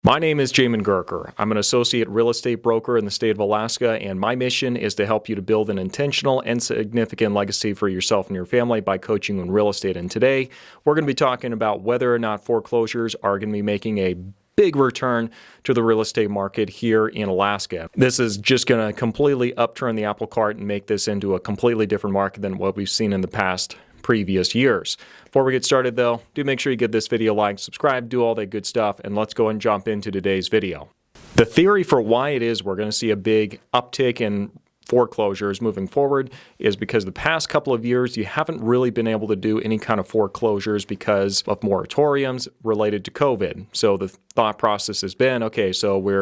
My name is Jamin Goecker. I'm an associate real estate broker in the state of Alaska, and my mission is to help you to build an intentional and significant legacy for yourself and your family by coaching in real estate. And today, we're going to be talking about whether or not foreclosures are going to be making a big return to the real estate market here in Alaska. This is just going to completely upturn the apple cart and make this into a completely different market than what we've seen in the previous years. Before we get started though, do make sure you give this video a like, subscribe, do all that good stuff, and let's go and jump into today's video. The theory for why it is we're going to see a big uptick in foreclosures moving forward is because the past couple of years you haven't really been able to do any kind of foreclosures because of moratoriums related to COVID. So the thought process has been, okay, so we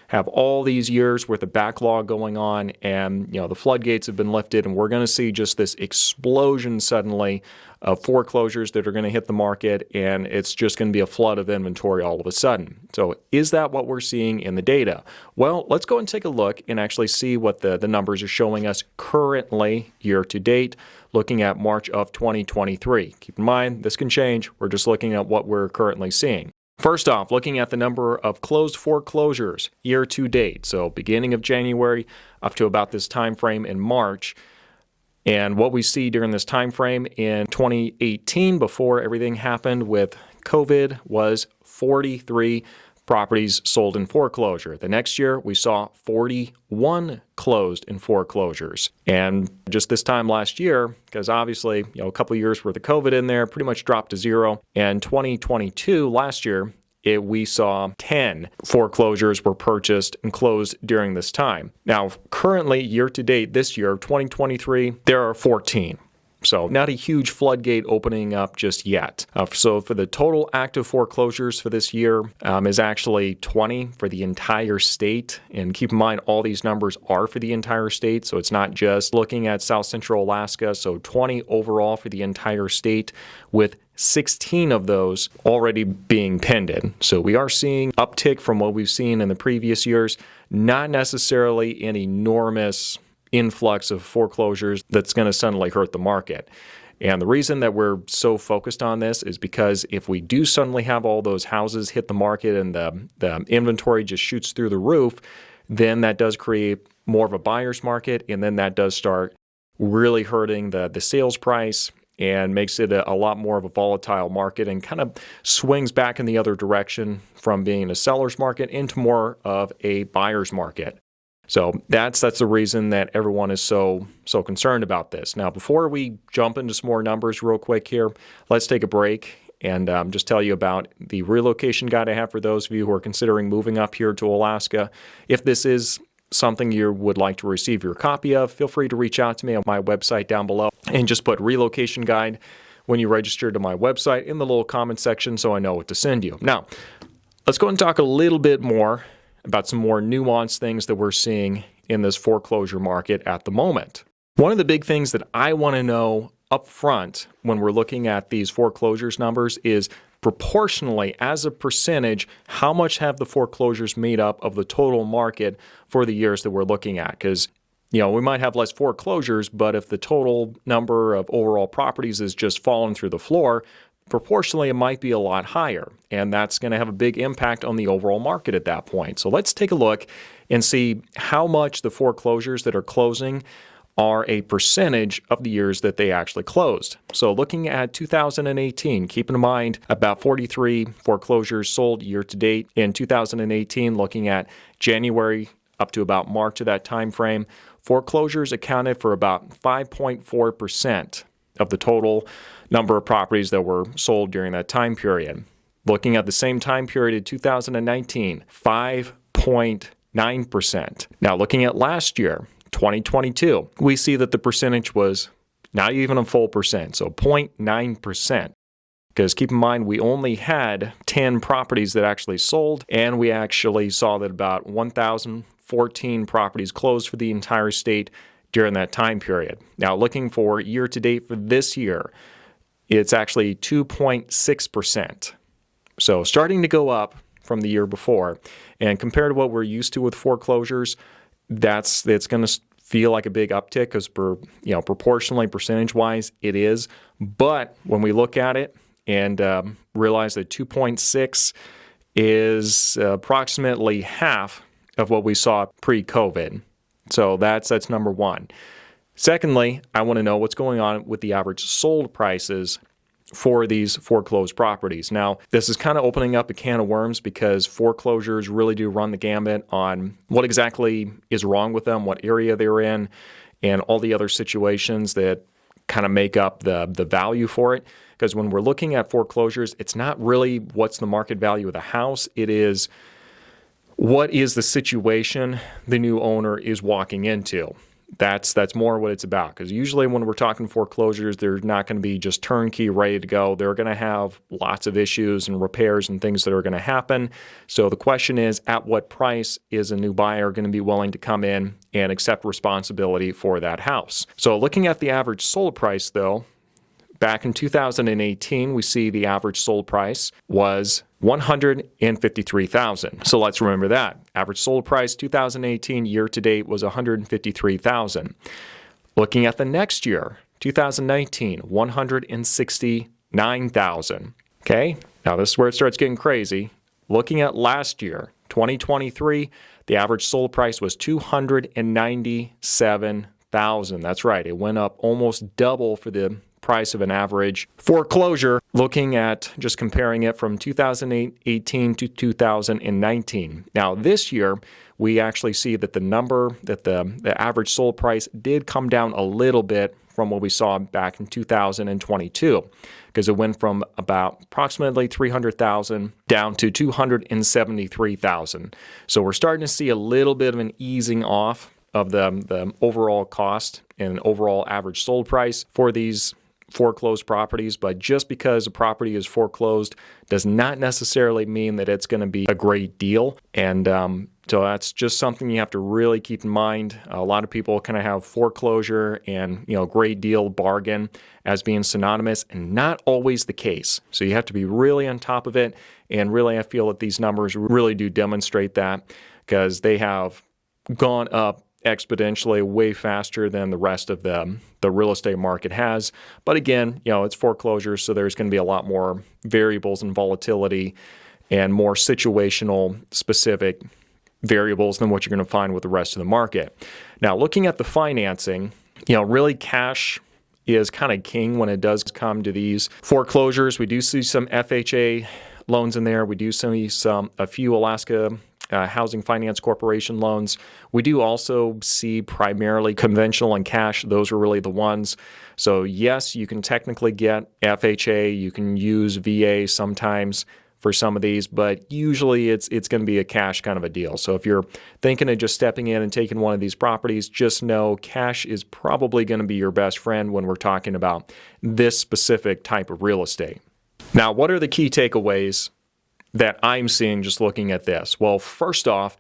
have all these years worth of backlog going on, and the floodgates have been lifted, and we're going to see just this explosion suddenly of foreclosures that are going to hit the market, and it's just going to be a flood of inventory all of a sudden. So is that what we're seeing in the data? Well, let's go and take a look and actually see what the numbers are showing us currently year to date, looking at March of 2023. Keep in mind, this can change. We're just looking at what we're currently seeing. First off, looking at the number of closed foreclosures year to date, so beginning of January up to about this time frame in March. And what we see during this time frame in 2018, before everything happened with COVID, was 43 properties sold in foreclosure. The next year, we saw 41 closed in foreclosures. And just this time last year, because obviously, a couple of years worth of COVID in there, pretty much dropped to zero. And 2022, last year, we saw 10 foreclosures were purchased and closed during this time. Now, currently, year to date this year, 2023, there are 14. So not a huge floodgate opening up just yet. So for the total active foreclosures for this year is actually 20 for the entire state. And keep in mind, all these numbers are for the entire state. So it's not just looking at South Central Alaska. So 20 overall for the entire state, with 16 of those already being pended. So we are seeing uptick from what we've seen in the previous years, not necessarily an enormous influx of foreclosures that's going to suddenly hurt the market. And the reason that we're so focused on this is because if we do suddenly have all those houses hit the market and the inventory just shoots through the roof, then that does create more of a buyer's market, and then that does start really hurting the sales price and makes it a lot more of a volatile market and kind of swings back in the other direction from being a seller's market into more of a buyer's market. So that's the reason that everyone is so concerned about this. Now, before we jump into some more numbers real quick here, let's take a break and just tell you about the relocation guide I have for those of you who are considering moving up here to Alaska. If this is something you would like to receive your copy of, feel free to reach out to me on my website down below and just put relocation guide when you register to my website in the little comment section so I know what to send you. Now, let's go and talk a little bit more about some more nuanced things that we're seeing in this foreclosure market at the moment. One of the big things that I want to know up front when we're looking at these foreclosures numbers is proportionally, as a percentage, how much have the foreclosures made up of the total market for the years that we're looking at? Because we might have less foreclosures, but if the total number of overall properties is just falling through the floor, proportionally, it might be a lot higher, and that's going to have a big impact on the overall market at that point. So let's take a look and see how much the foreclosures that are closing are a percentage of the years that they actually closed. So looking at 2018, keep in mind about 43 foreclosures sold year to date in 2018, looking at January up to about March of that time frame, foreclosures accounted for about 5.4% of the total number of properties that were sold during that time period. Looking at the same time period in 2019, 5.9%. Now looking at last year, 2022, we see that the percentage was not even a full percent, so 0.9%. Because keep in mind, we only had 10 properties that actually sold, and we actually saw that about 1,014 properties closed for the entire state during that time period. Now, looking for year to date for this year, it's actually 2.6%. So starting to go up from the year before. And compared to what we're used to with foreclosures, it's going to feel like a big uptick because proportionally, percentage-wise, it is. But when we look at it and realize that 2.6 is approximately half of what we saw pre-COVID. So that's number one. Secondly, I want to know what's going on with the average sold prices for these foreclosed properties. Now, this is kind of opening up a can of worms because foreclosures really do run the gamut on what exactly is wrong with them, what area they're in, and all the other situations that kind of make up the value for it. Because when we're looking at foreclosures, it's not really what's the market value of the house. It is what is the situation the new owner is walking into. That's more what it's about. Because usually when we're talking foreclosures, they're not going to be just turnkey, ready to go. They're going to have lots of issues and repairs and things that are going to happen. So the question is, at what price is a new buyer going to be willing to come in and accept responsibility for that house? So looking at the average sold price, though, back in 2018, we see the average sold price was $153,000. So let's remember that. Average sold price 2018 year to date was $153,000. Looking at the next year, 2019, $169,000. Okay, now this is where it starts getting crazy. Looking at last year, 2023, the average sold price was $297,000. That's right, it went up almost double for the price of an average foreclosure, looking at just comparing it from 2018 to 2019. Now, this year, we actually see that the average sold price did come down a little bit from what we saw back in 2022, because it went from about approximately $300,000 down to $273,000. So we're starting to see a little bit of an easing off of the overall cost and overall average sold price for these foreclosed properties, but just because a property is foreclosed does not necessarily mean that it's going to be a great deal. And so that's just something you have to really keep in mind. A lot of people kind of have foreclosure and great deal, bargain as being synonymous, and not always the case. So you have to be really on top of it. And really, I feel that these numbers really do demonstrate that, because they have gone up exponentially way faster than the rest of the real estate market has. But again, it's foreclosures, so there's going to be a lot more variables and volatility and more situational specific variables than what you're going to find with the rest of the market. Now, looking at the financing, really cash is kind of king when it does come to these foreclosures. We do see some FHA loans in there. We do see a few Alaska Housing Finance Corporation loans. We do also see primarily conventional and cash. Those are really the ones. So yes, you can technically get FHA. You can use VA sometimes for some of these, but usually it's going to be a cash kind of a deal. So if you're thinking of just stepping in and taking one of these properties, just know cash is probably going to be your best friend when we're talking about this specific type of real estate. Now, what are the key takeaways that I'm seeing just looking at this? Well, first off,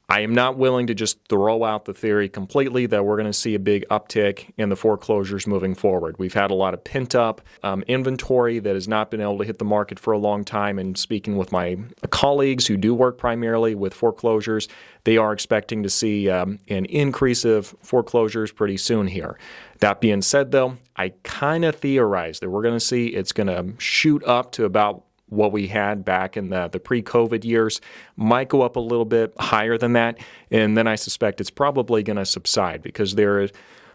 I am not willing to just throw out the theory completely that we're going to see a big uptick in the foreclosures moving forward. We've had a lot of pent-up inventory that has not been able to hit the market for a long time. And speaking with my colleagues who do work primarily with foreclosures, they are expecting to see an increase of foreclosures pretty soon here. That being said, though, I kind of theorize that we're going to see it's going to shoot up to about what we had back in the pre-COVID years, might go up a little bit higher than that, and then I suspect it's probably going to subside, because there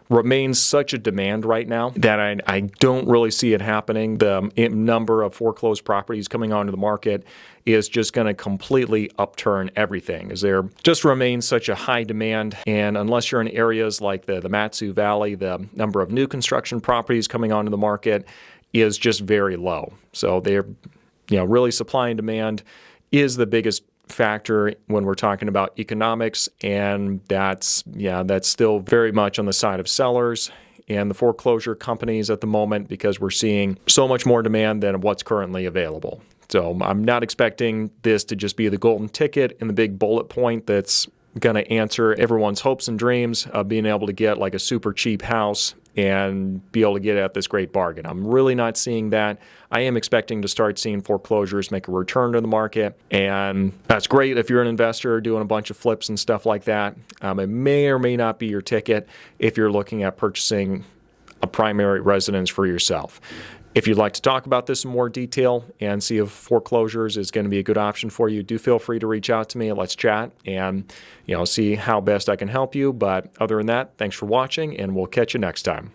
remains such a demand right now that I don't really see it happening. The number of foreclosed properties coming onto the market is just going to completely upturn everything, as there just remains such a high demand. And unless you're in areas like the Matsu Valley, the number of new construction properties coming onto the market is just very low. So they're really supply and demand is the biggest factor when we're talking about economics, and that's still very much on the side of sellers and the foreclosure companies at the moment, because we're seeing so much more demand than what's currently available. So I'm not expecting this to just be the golden ticket and the big bullet point that's going to answer everyone's hopes and dreams of being able to get like a super cheap house and be able to get at this great bargain. I'm really not seeing that. I am expecting to start seeing foreclosures make a return to the market, and that's great if you're an investor doing a bunch of flips and stuff like that. It may or may not be your ticket if you're looking at purchasing a primary residence for yourself. If you'd like to talk about this in more detail and see if foreclosures is going to be a good option for you, do feel free to reach out to me. Let's chat and see how best I can help you. But other than that, thanks for watching, and we'll catch you next time.